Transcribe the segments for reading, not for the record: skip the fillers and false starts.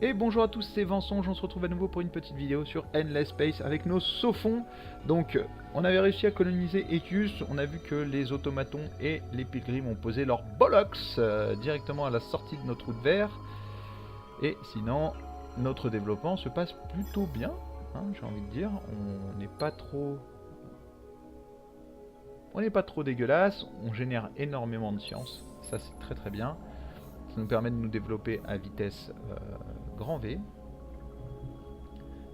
Et bonjour à tous, c'est Vincent, on se retrouve à nouveau pour une petite vidéo sur Endless Space avec nos Sophons. Donc on avait réussi à coloniser Ecus, on a vu que les automatons et les pilgrims ont posé leur bollocks directement à la sortie de notre route vert. Et sinon, notre développement se passe plutôt bien, hein, j'ai envie de dire, on n'est pas trop... On n'est pas trop dégueulasse, on génère énormément de science, ça c'est très très bien. Ça nous permet de nous développer à vitesse grand V.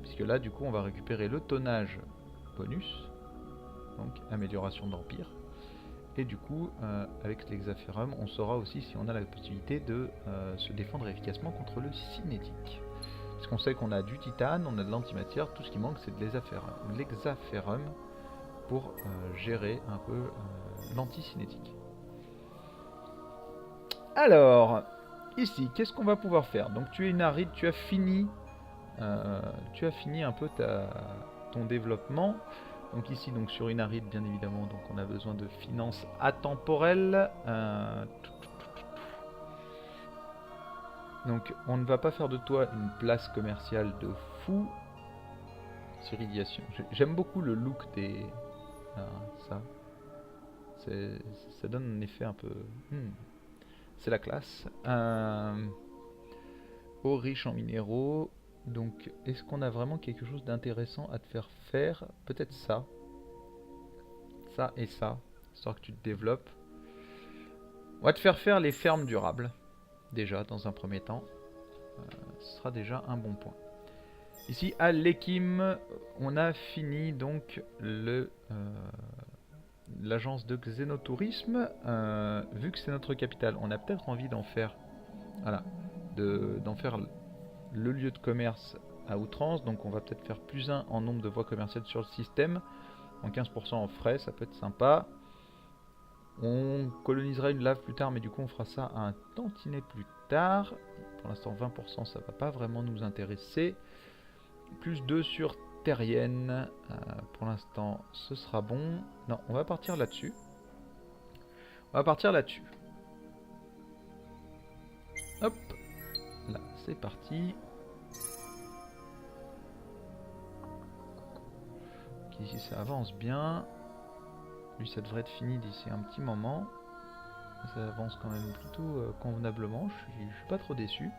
Puisque là du coup on va récupérer le tonnage bonus. Donc amélioration de l'empire. Et du coup avec l'hexaférum on saura aussi si on a la possibilité de se défendre efficacement contre le cinétique. Parce qu'on sait qu'on a du titane, on a de l'antimatière, tout ce qui manque c'est de l'hexaférum pour gérer un peu l'anticinétique. Alors, ici, qu'est-ce qu'on va pouvoir faire? Donc tu es une aride, tu as fini un peu ton développement. Donc ici, donc sur une aride, bien évidemment, donc on a besoin de finances atemporelles. Donc on ne va pas faire de toi une place commerciale de fou. Ciridiation. J'aime beaucoup le look des... ça. Ça donne un effet un peu... c'est la classe. Eau riche en minéraux. Donc, est-ce qu'on a vraiment quelque chose d'intéressant à te faire faire? Peut-être ça. Ça et ça. Histoire que tu te développes. On va te faire faire les fermes durables. Déjà, dans un premier temps. Ce sera déjà un bon point. Ici, à l'Ekim, on a fini donc l'agence de xénotourisme. Vu que c'est notre capitale, on a peut-être envie d'en faire... Voilà. D'en faire le lieu de commerce à outrance. Donc on va peut-être faire +1 en nombre de voies commerciales sur le système. En 15% en frais, ça peut être sympa. On colonisera une lave plus tard, mais du coup on fera ça à un tantinet plus tard. Pour l'instant 20%, ça va pas vraiment nous intéresser. +2 sur terrienne. Pour l'instant ce sera bon. Non, on va partir là-dessus. On va partir là-dessus. Hop. Là, c'est parti. Donc ici ça avance bien. Lui ça devrait être fini d'ici un petit moment. Ça avance quand même plutôt convenablement, je suis pas trop déçu.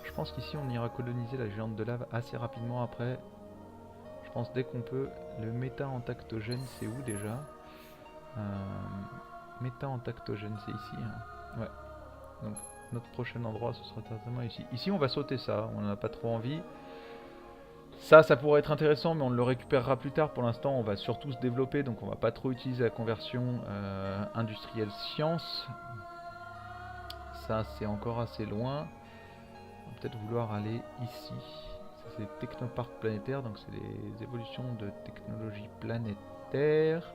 Je pense qu'ici on ira coloniser la géante de lave assez rapidement après. Je pense dès qu'on peut. Le méta-entactogène c'est où déjà? Méta-entactogène c'est ici, hein. Ouais. Donc notre prochain endroit ce sera certainement ici. Ici on va sauter ça, on n'en a pas trop envie. Ça pourrait être intéressant, mais on le récupérera plus tard. Pour l'instant, on va surtout se développer, donc on va pas trop utiliser la conversion industrielle science. Ça, c'est encore assez loin. On va peut-être vouloir aller ici. Ça, c'est Technoparc planétaire, donc c'est les évolutions de technologie planétaire.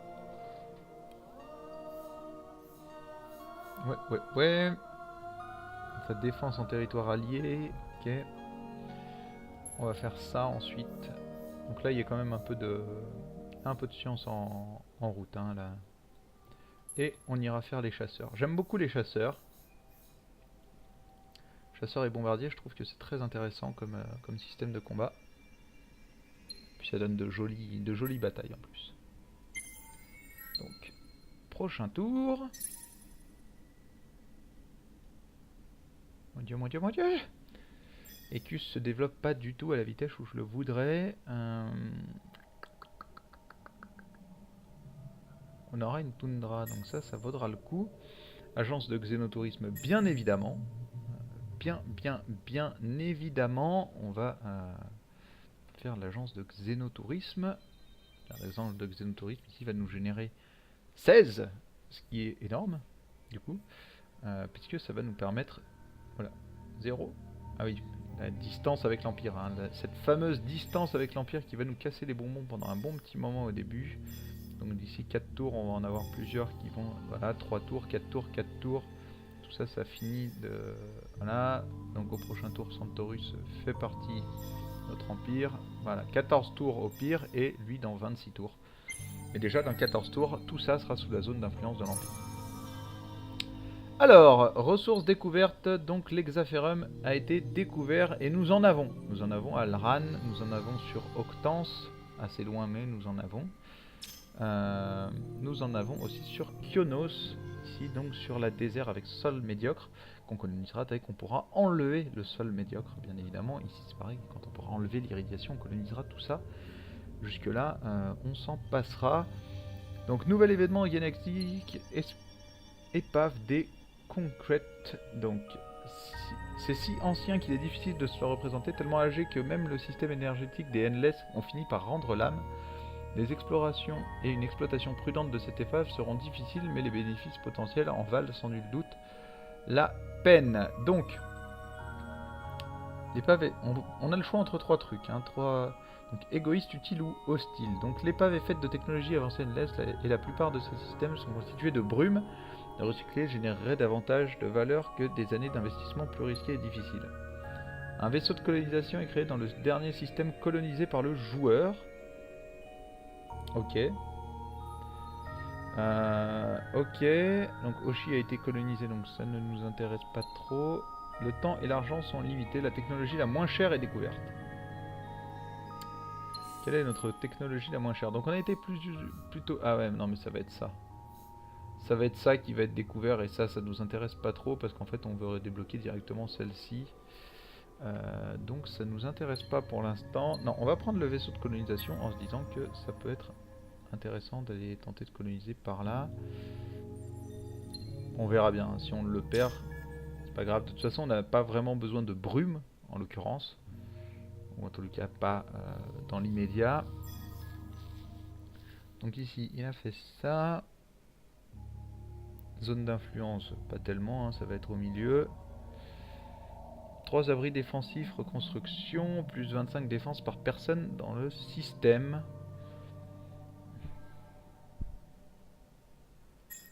Ouais. Enfin, défense en territoire allié. Ok. On va faire ça ensuite. Donc là, il y a quand même un peu de science en route, hein, là. Et on ira faire les chasseurs. J'aime beaucoup les chasseurs. Chasseurs et bombardiers, je trouve que c'est très intéressant comme système de combat. Puis ça donne de jolies batailles en plus. Donc, prochain tour. Mon dieu. Ecus se développe pas du tout à la vitesse où je le voudrais. On aura une toundra, donc ça vaudra le coup. Agence de xénotourisme, bien évidemment. Bien évidemment, on va faire l'agence de xénotourisme. L'agence de xénotourisme ici va nous générer 16, ce qui est énorme, du coup, puisque ça va nous permettre... Voilà, 0. Ah oui, la distance avec l'Empire, hein, cette fameuse distance avec l'Empire qui va nous casser les bonbons pendant un bon petit moment au début. Donc d'ici 4 tours, on va en avoir plusieurs qui vont... Voilà, 3 tours, 4 tours, 4 tours. Tout ça, ça finit de... Voilà, donc au prochain tour, Centaurus fait partie de notre Empire. Voilà, 14 tours au pire, et lui dans 26 tours. Et déjà, dans 14 tours, tout ça sera sous la zone d'influence de l'Empire. Alors, ressources découvertes, donc l'hexaferrum a été découvert et nous en avons. Nous en avons à Lran, nous en avons sur Octance, assez loin mais nous en avons. Nous en avons aussi sur Kionos, ici donc sur la désert avec sol médiocre, qu'on colonisera dès qu'on pourra enlever le sol médiocre, bien évidemment. Ici c'est pareil, quand on pourra enlever l'irradiation, on colonisera tout ça. Jusque là, on s'en passera. Donc nouvel événement galactique, épave des Concrete. Donc c'est si ancien qu'il est difficile de se le représenter, tellement âgé que même le système énergétique des Endless ont fini par rendre l'âme. Les explorations et une exploitation prudente de cette épave seront difficiles, mais les bénéfices potentiels en valent sans nul doute la peine. Donc, l'épave est... on a le choix entre trois trucs. Hein, donc, égoïste, utile ou hostile. Donc l'épave est faite de technologies avancées Endless et la plupart de ces systèmes sont constitués de brume. Le recycler générerait davantage de valeur que des années d'investissement plus risquées et difficiles. Un vaisseau de colonisation est créé dans le dernier système colonisé par le joueur. Ok. Ok. Donc Oshi a été colonisé, donc ça ne nous intéresse pas trop. Le temps et l'argent sont limités. La technologie la moins chère est découverte. Quelle est notre technologie la moins chère? Donc on a été plutôt... Ah ouais, non mais ça va être ça. Ça va être ça qui va être découvert et ça nous intéresse pas trop parce qu'en fait on veut débloquer directement celle-ci. Donc ça nous intéresse pas pour l'instant. Non, on va prendre le vaisseau de colonisation en se disant que ça peut être intéressant d'aller tenter de coloniser par là. On verra bien, hein. Si on le perd, c'est pas grave. De toute façon on n'a pas vraiment besoin de brume en l'occurrence. Ou en tout cas pas dans l'immédiat. Donc ici il a fait ça. Zone d'influence, pas tellement, hein, ça va être au milieu. 3 abris défensifs, reconstruction, plus 25 défense par personne dans le système.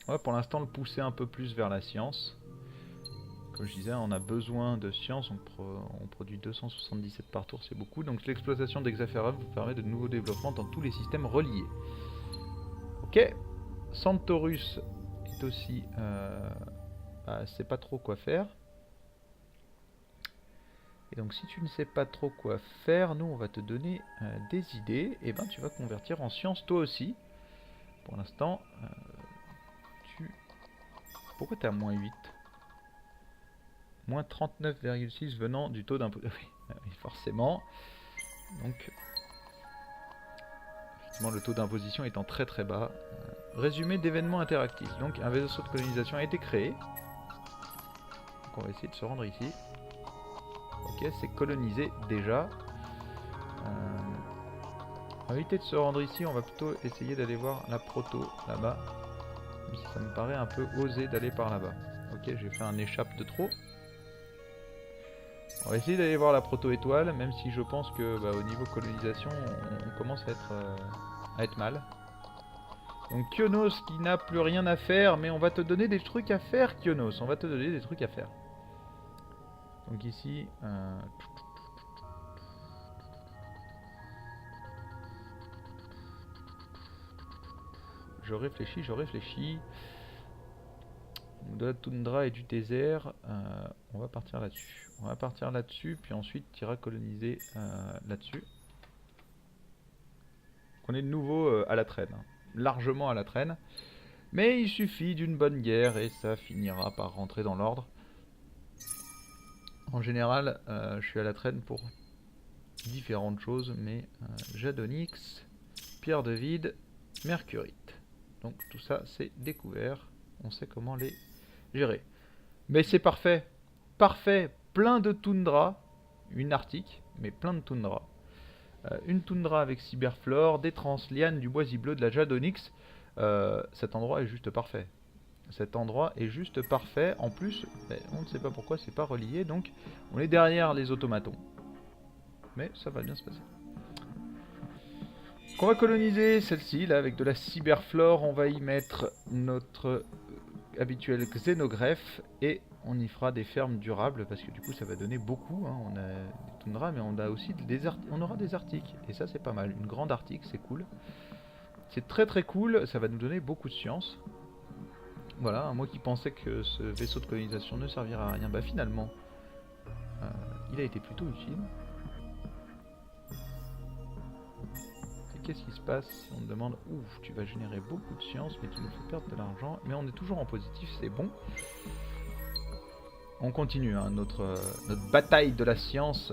On va pour l'instant le pousser un peu plus vers la science. Comme je disais, on a besoin de science, on produit 277 par tour, c'est beaucoup. Donc l'exploitation d'Hexaferrum vous permet de nouveaux développements dans tous les systèmes reliés. Ok, Centaurus est aussi... c'est pas trop quoi faire. Et donc si tu ne sais pas trop quoi faire, nous on va te donner des idées. Et ben tu vas convertir en science toi aussi. Pour l'instant, pourquoi tu es à moins 8? Moins 39,6 venant du taux d'impôt. Oui, forcément. Donc, effectivement, le taux d'imposition étant très très bas. Résumé d'événements interactifs. Donc un vaisseau de colonisation a été créé. Donc on va essayer de se rendre ici. Ok, c'est colonisé déjà. On va éviter de se rendre ici, on va plutôt essayer d'aller voir la proto là-bas. Même si ça me paraît un peu osé d'aller par là-bas. Ok, j'ai fait un échappe de trop. On va essayer d'aller voir la proto étoile, même si je pense que au niveau colonisation, on commence à être mal. Donc Kionos qui n'a plus rien à faire, mais on va te donner des trucs à faire, Kionos. On va te donner des trucs à faire. Donc ici... je réfléchis. De la toundra et du désert, on va partir là-dessus. Puis ensuite tu iras coloniser là-dessus. On est de nouveau à la traîne, hein. Largement à la traîne. Mais il suffit d'une bonne guerre et ça finira par rentrer dans l'ordre. En général, je suis à la traîne pour différentes choses, mais Jadonyx, pierre de vide, mercurite. Donc tout ça c'est découvert, on sait comment les gérer. Mais c'est parfait, parfait, plein de toundra, une arctique, mais plein de toundra. Une toundra avec cyberflore, des translianes, du boisier bleu, de la Jadonyx. Cet endroit est juste parfait. Cet endroit est juste parfait. En plus, on ne sait pas pourquoi c'est pas relié, donc on est derrière les automatons. Mais ça va bien se passer. On va coloniser celle-ci là avec de la cyberflore. On va y mettre notre habituel xénogreffe et on y fera des fermes durables parce que du coup ça va donner beaucoup. Hein. On a des toundras, mais on a aussi on aura des arctiques et ça c'est pas mal. Une grande arctique, c'est cool. C'est très très cool. Ça va nous donner beaucoup de science. Voilà, moi qui pensais que ce vaisseau de colonisation ne servirait à rien, bah finalement, il a été plutôt utile. Et qu'est-ce qui se passe si on te demande, ouf, tu vas générer beaucoup de science, mais tu nous fais perdre de l'argent, mais on est toujours en positif, c'est bon. On continue, hein, notre bataille de la science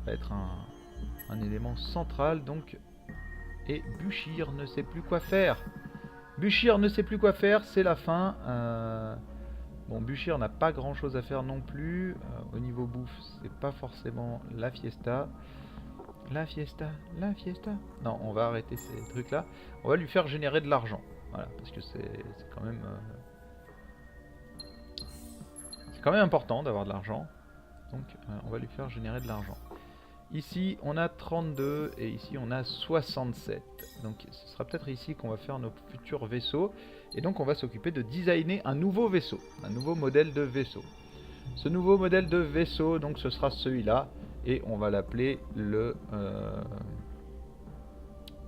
va être un élément central, donc. Et Bushir ne sait plus quoi faire. Bushir ne sait plus quoi faire, c'est la fin. Bon, Bushir n'a pas grand chose à faire non plus. Au niveau bouffe, c'est pas forcément la fiesta. La fiesta, la fiesta. Non, on va arrêter ces trucs-là. On va lui faire générer de l'argent. Voilà, parce que c'est quand même... c'est quand même important d'avoir de l'argent. Donc, on va lui faire générer de l'argent. Ici, on a 32 et ici, on a 67. Donc, ce sera peut-être ici qu'on va faire nos futurs vaisseaux. Et donc, on va s'occuper de designer un nouveau vaisseau, un nouveau modèle de vaisseau. Ce nouveau modèle de vaisseau, donc, ce sera celui-là. Et on va l'appeler le...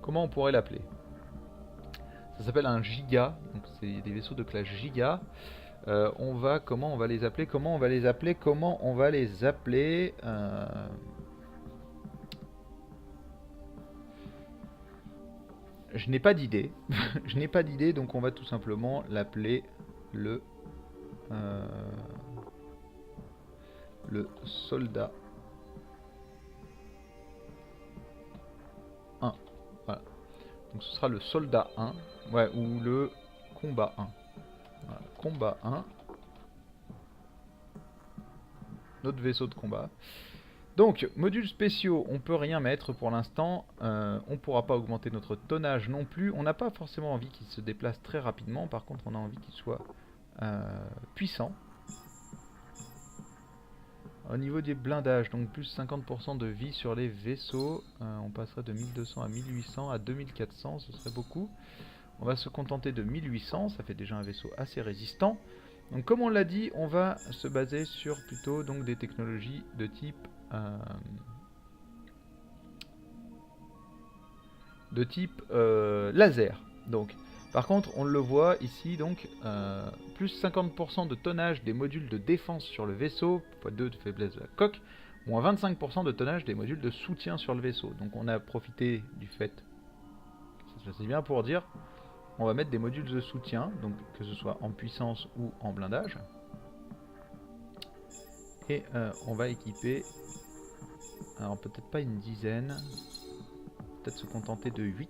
Comment on pourrait l'appeler? Ça s'appelle un Giga. Donc, c'est des vaisseaux de classe Giga. Comment on va les appeler? Comment on va les appeler? Comment on va les appeler Je n'ai pas d'idée. Je n'ai pas d'idée, donc on va tout simplement l'appeler le soldat 1. Voilà. Donc ce sera le soldat 1. Ouais, ou le combat 1. Voilà. Combat 1. Notre vaisseau de combat. Donc, modules spéciaux, on peut rien mettre pour l'instant. On pourra pas augmenter notre tonnage non plus. On n'a pas forcément envie qu'il se déplace très rapidement. Par contre, on a envie qu'il soit puissant. Au niveau des blindages, donc plus 50% de vie sur les vaisseaux. On passerait de 1200 à 1800 à 2400, ce serait beaucoup. On va se contenter de 1800, ça fait déjà un vaisseau assez résistant. Donc comme on l'a dit, on va se baser sur plutôt donc, des technologies de type... laser. Donc, par contre, on le voit ici, donc, plus 50% de tonnage des modules de défense sur le vaisseau, x2 de faiblesse de la coque, moins 25% de tonnage des modules de soutien sur le vaisseau. Donc on a profité du fait que ça se passait bien pour dire, on va mettre des modules de soutien, donc que ce soit en puissance ou en blindage. Et on va équiper, alors peut-être pas une dizaine, peut-être se contenter de 8.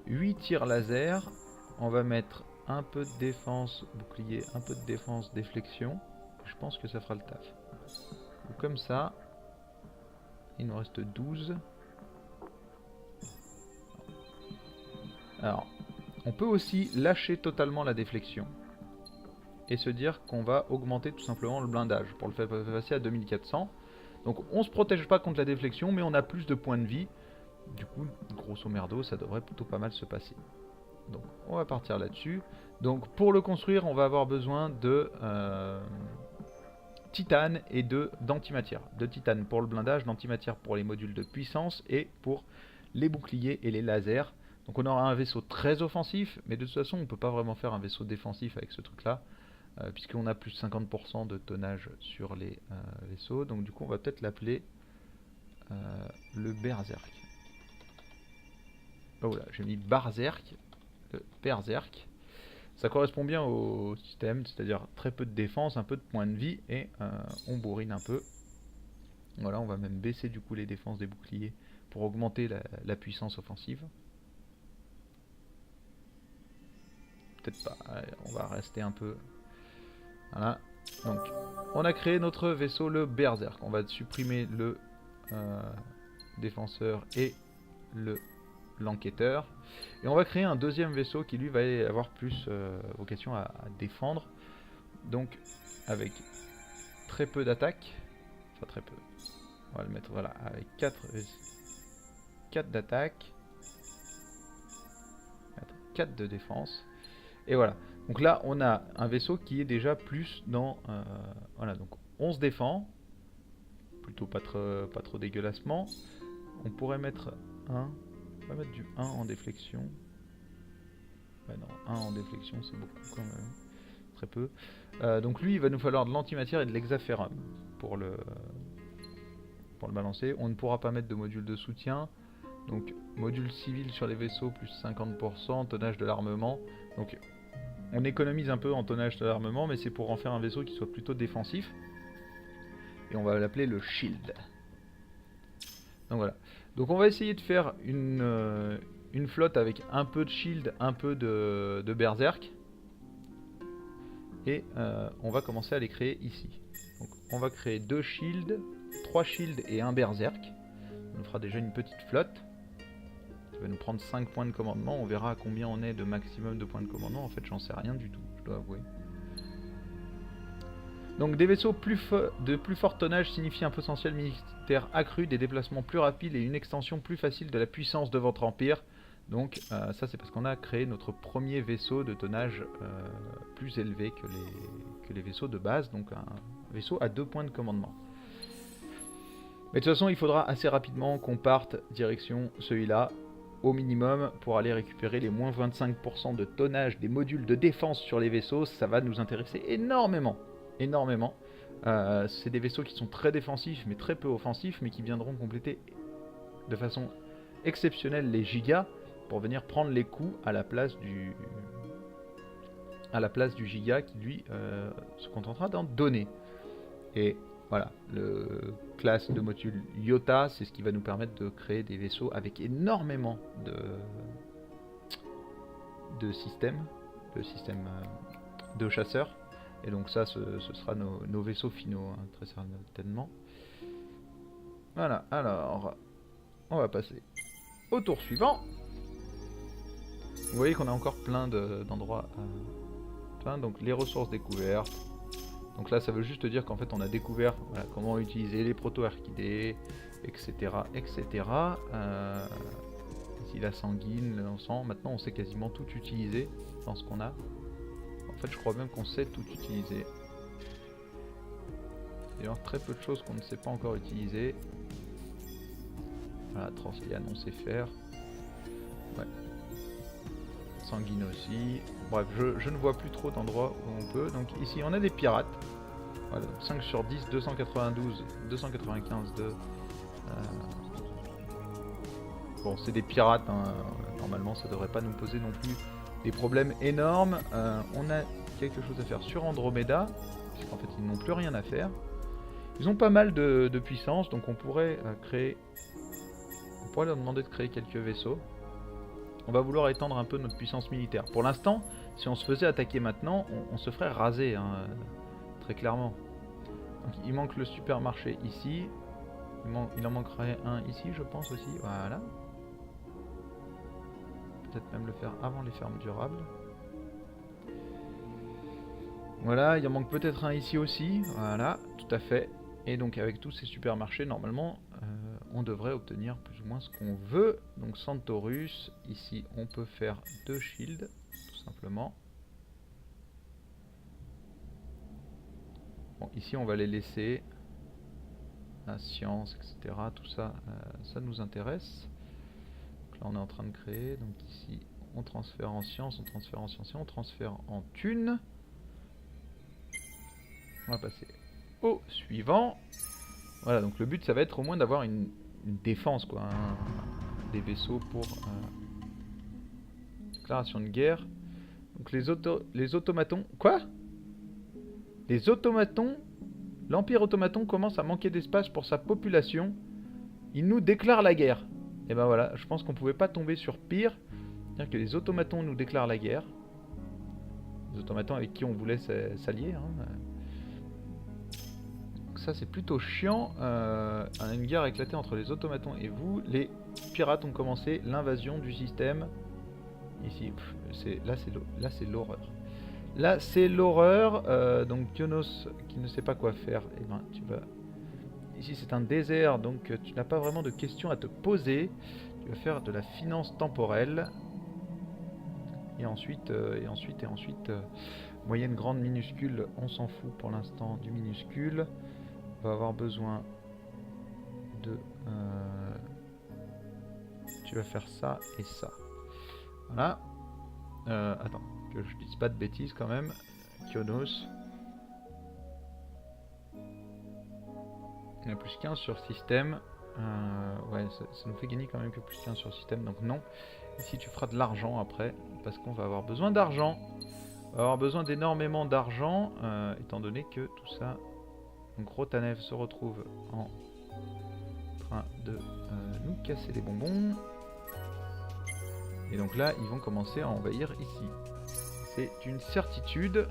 8 tirs laser. On va mettre un peu de défense bouclier, un peu de défense déflexion. Je pense que ça fera le taf. Donc comme ça, il nous reste 12. Alors, on peut aussi lâcher totalement la déflexion. Et se dire qu'on va augmenter tout simplement le blindage pour le faire passer à 2400. Donc on se protège pas contre la déflexion, mais on a plus de points de vie. Du coup, grosso merdo, ça devrait plutôt pas mal se passer. Donc on va partir là-dessus. Donc pour le construire, on va avoir besoin de titane et d'antimatière. De titane pour le blindage, d'antimatière pour les modules de puissance et pour les boucliers et les lasers. Donc on aura un vaisseau très offensif, mais de toute façon on ne peut pas vraiment faire un vaisseau défensif avec ce truc-là, puisqu'on a plus de 50% de tonnage sur les vaisseaux. Donc du coup on va peut-être l'appeler le Berserk. Oh là, j'ai mis Berserk. Berserk. Ça correspond bien au système, c'est-à-dire très peu de défense, un peu de points de vie et on bourrine un peu. Voilà, on va même baisser du coup les défenses des boucliers pour augmenter la puissance offensive. Peut-être pas, allez, on va rester un peu. Voilà, donc on a créé notre vaisseau le Berserk. On va supprimer le défenseur et l'enquêteur. Et on va créer un deuxième vaisseau qui lui va avoir plus vocation à défendre. Donc avec très peu d'attaque. Enfin très peu. On va le mettre voilà avec 4 d'attaque. 4 de défense. Et voilà. Donc là on a un vaisseau qui est déjà plus dans... voilà, donc on se défend. Plutôt pas trop dégueulassement. On pourrait mettre un... On va mettre du 1 en déflexion. Ouais, non, 1 en déflexion, c'est beaucoup quand même. Très peu. Donc lui, il va nous falloir de l'antimatière et de l'hexaferrum pour le balancer. On ne pourra pas mettre de module de soutien. Donc module civil sur les vaisseaux plus 50%, tonnage de l'armement. Donc on économise un peu en tonnage de l'armement, mais c'est pour en faire un vaisseau qui soit plutôt défensif. Et on va l'appeler le Shield. Donc voilà. Donc on va essayer de faire une flotte avec un peu de Shield, un peu de Berserk. Et on va commencer à les créer ici. Donc on va créer 2 Shields, 3 Shields et 1 Berserk. Ça nous fera déjà une petite flotte. Ça va nous prendre 5 points de commandement. On verra à combien on est de maximum de points de commandement. En fait, j'en sais rien du tout, je dois avouer. Donc des vaisseaux de plus fort tonnage signifient un potentiel militaire accru, des déplacements plus rapides et une extension plus facile de la puissance de votre empire. Donc ça c'est parce qu'on a créé notre premier vaisseau de tonnage plus élevé que les vaisseaux de base. Donc un vaisseau à 2 points de commandement. Mais de toute façon il faudra assez rapidement qu'on parte direction celui-là au minimum pour aller récupérer les moins 25% de tonnage des modules de défense sur les vaisseaux. Ça va nous intéresser énormément. C'est des vaisseaux qui sont très défensifs mais très peu offensifs, mais qui viendront compléter de façon exceptionnelle les gigas pour venir prendre les coups à la place du giga qui lui se contentera d'en donner. Et voilà, le classe de module Iota, c'est ce qui va nous permettre de créer des vaisseaux avec énormément de systèmes de chasseurs. Et donc ça, ce sera nos vaisseaux finaux, hein, très certainement. Voilà, alors, on va passer au tour suivant. Vous voyez qu'on a encore plein d'endroits donc les ressources découvertes. Donc là, ça veut juste dire qu'en fait, on a découvert voilà, comment utiliser les proto-archidés, etc. etc. Ici, la sanguine, l'encens. Maintenant, on sait quasiment tout utiliser dans ce qu'on a. En fait, je crois même qu'on sait tout utiliser. Il y a très peu de choses qu'on ne sait pas encore utiliser. Voilà, Transliane, on sait faire. Ouais. Sanguine aussi. Bref, je ne vois plus trop d'endroits où on peut. Donc ici, on a des pirates. Voilà, 5 sur 10, 292, 295 de... Bon, c'est des pirates, hein. Normalement, ça devrait pas nous poser non plus des problèmes énormes. On a quelque chose à faire sur Andromeda, parce qu'en fait, ils n'ont plus rien à faire. Ils ont pas mal de puissance, donc on pourrait créer... On pourrait leur demander de créer quelques vaisseaux. On va vouloir étendre un peu notre puissance militaire. Pour l'instant, si on se faisait attaquer maintenant, on se ferait raser, hein, très clairement. Donc, il manque le supermarché ici. Il en manquerait un ici, je pense aussi. Voilà. Peut-être même le faire avant les fermes durables. Voilà, il en manque peut-être un ici aussi. Voilà, tout à fait. Et donc avec tous ces supermarchés, normalement, on devrait obtenir plus ou moins ce qu'on veut. Donc Centaurus, ici on peut faire 2 shields, tout simplement. Bon, ici on va les laisser. La science, etc. Tout ça, ça nous intéresse. Donc là on est en train de créer. Donc ici on transfère en science, on transfère en science et on transfère en thunes. On va passer au suivant. Voilà, donc le but ça va être au moins d'avoir une défense, quoi, hein, des vaisseaux pour déclaration de guerre. Donc les automatons... Quoi? Les automatons... L'Empire automaton commence à manquer d'espace pour sa population. Il nous déclare la guerre. Et ben voilà, je pense qu'on pouvait pas tomber sur pire. C'est-à-dire que les automatons nous déclarent la guerre. Les automatons avec qui on voulait s'allier, hein. Ça c'est plutôt chiant. Une guerre a éclaté entre les automatons et vous. Les pirates ont commencé l'invasion du système. Ici, là c'est l'horreur. Là c'est l'horreur. Donc Dionos qui ne sait pas quoi faire, et ben tu vas... Ici c'est un désert, donc tu n'as pas vraiment de questions à te poser. Tu vas faire de la finance temporelle. Et ensuite, moyenne, grande, minuscule, on s'en fout pour l'instant du minuscule. On va avoir besoin de... tu vas faire ça et ça. Voilà. Attends, que je dise pas de bêtises quand même. Kionos. On a plus 15 sur système. Ouais, ça nous fait gagner quand même que plus 15 sur système, donc non. Ici tu feras de l'argent après, parce qu'on va avoir besoin d'argent. On va avoir besoin d'énormément d'argent, étant donné que tout ça... Donc Rotanev se retrouve en train de nous casser les bonbons. Et donc là, ils vont commencer à envahir ici. C'est une certitude.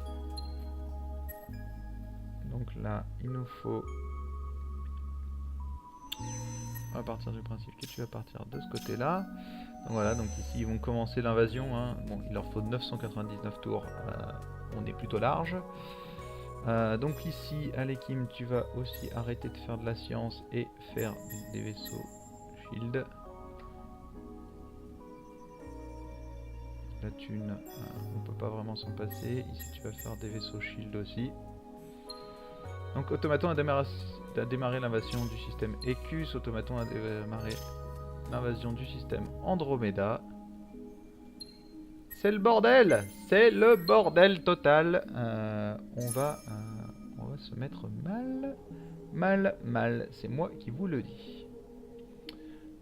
Donc là, il nous faut... On va partir du principe que tu vas partir de ce côté-là. Donc voilà, donc ici ils vont commencer l'invasion. Hein. Bon, il leur faut 999 tours. On est plutôt large. Donc ici, Alekim, tu vas aussi arrêter de faire de la science et faire des vaisseaux shield. La thune, on peut pas vraiment s'en passer. Ici, tu vas faire des vaisseaux shield aussi. Donc Automaton a démarré l'invasion du système Ecus. Automaton a démarré l'invasion du système Andromeda. C'est le bordel! C'est le bordel total. On va se mettre mal. C'est moi qui vous le dis.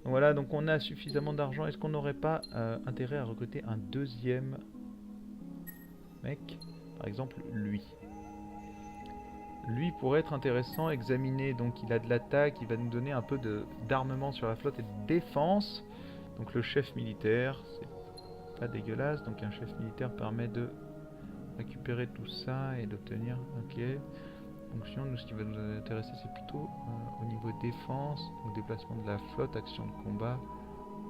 Donc voilà, donc on a suffisamment d'argent. Est-ce qu'on n'aurait pas intérêt à recruter un deuxième mec? Par exemple, lui. Lui pourrait être intéressant, examiner. Donc il a de l'attaque, il va nous donner un peu d'armement sur la flotte et de défense. Donc le chef militaire, c'est pas dégueulasse. Donc un chef militaire permet de récupérer tout ça et d'obtenir... Ok. Donc sinon, nous, ce qui va nous intéresser, c'est plutôt au niveau défense. Donc déplacement de la flotte, action de combat.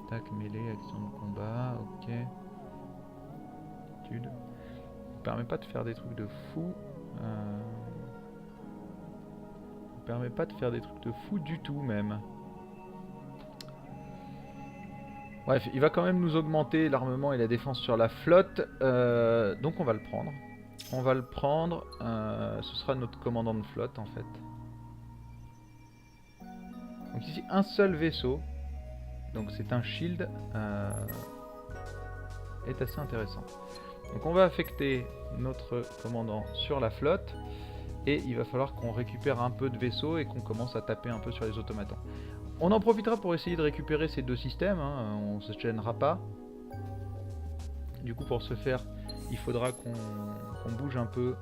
Attaque, mêlée, action de combat. Ok. Étude. Ça permet pas de faire des trucs de fou. Ça permet pas de faire des trucs de fou du tout même. Bref, il va quand même nous augmenter l'armement et la défense sur la flotte. Donc on va le prendre. On va le prendre. Ce sera notre commandant de flotte en fait. Donc ici un seul vaisseau. Donc c'est un shield. Est assez intéressant. Donc on va affecter notre commandant sur la flotte. Et il va falloir qu'on récupère un peu de vaisseaux et qu'on commence à taper un peu sur les automatons. On en profitera pour essayer de récupérer ces deux systèmes, hein. On ne se gênera pas. Du coup pour ce faire, il faudra qu'on bouge un peu.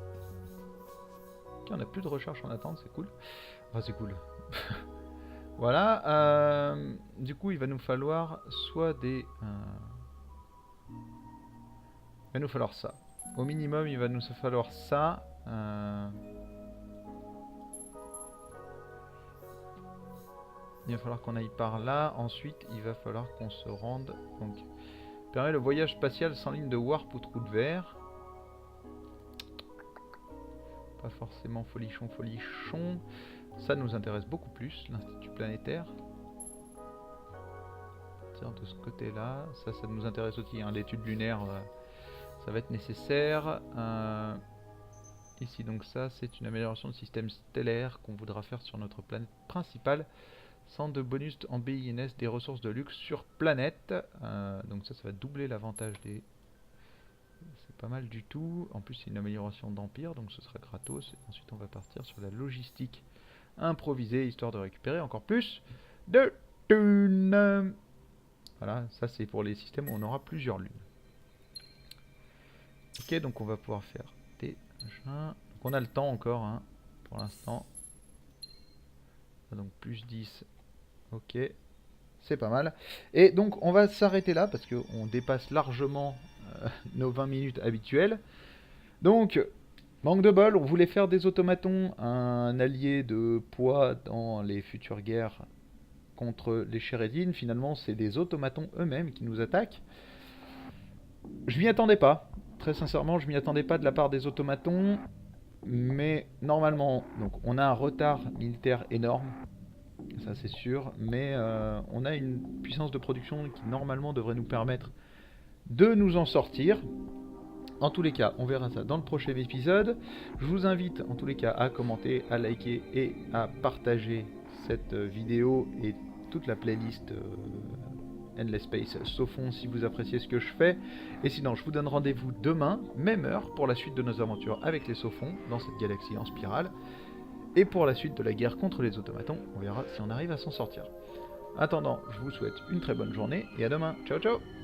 Okay, on n'a plus de recherche en attente, c'est cool. Enfin c'est cool. Voilà. Du coup il va nous falloir soit des... Il va nous falloir ça. Au minimum il va nous falloir ça. Il va falloir qu'on aille par là. Ensuite, il va falloir qu'on se rende. Donc, permet le voyage spatial sans ligne de warp ou trou de verre. Pas forcément folichon. Ça nous intéresse beaucoup plus, l'Institut planétaire. Tiens, de ce côté-là. Ça nous intéresse aussi. Hein, l'étude lunaire, ça va être nécessaire. Ici, donc ça, c'est une amélioration de système stellaire qu'on voudra faire sur notre planète principale. Centre de bonus en BINS des ressources de luxe sur planète. Donc ça va doubler l'avantage des... C'est pas mal du tout. En plus c'est une amélioration d'empire, donc ce sera gratos. Et ensuite on va partir sur la logistique improvisée, histoire de récupérer encore plus de thunes. Voilà, ça c'est pour les systèmes où on aura plusieurs lunes. Ok, donc on va pouvoir faire des machins. Donc on a le temps encore, hein, pour l'instant. Donc plus 10. Ok, c'est pas mal. Et donc on va s'arrêter là parce qu'on dépasse largement nos 20 minutes habituelles. Donc, manque de bol, on voulait faire des automatons un allié de poids dans les futures guerres contre les Sheredin. Finalement, c'est des automatons eux-mêmes qui nous attaquent. Je m'y attendais pas. Très sincèrement, je m'y attendais pas de la part des automatons. Mais normalement, donc on a un retard militaire énorme. Ça c'est sûr, mais on a une puissance de production qui normalement devrait nous permettre de nous en sortir. En tous les cas, on verra ça dans le prochain épisode. Je vous invite en tous les cas à commenter, à liker et à partager cette vidéo et toute la playlist Endless Space Sophon si vous appréciez ce que je fais. Et sinon, je vous donne rendez-vous demain, même heure, pour la suite de nos aventures avec les Sophons dans cette galaxie en spirale. Et pour la suite de la guerre contre les automatons, on verra si on arrive à s'en sortir. En attendant, je vous souhaite une très bonne journée et à demain. Ciao ciao!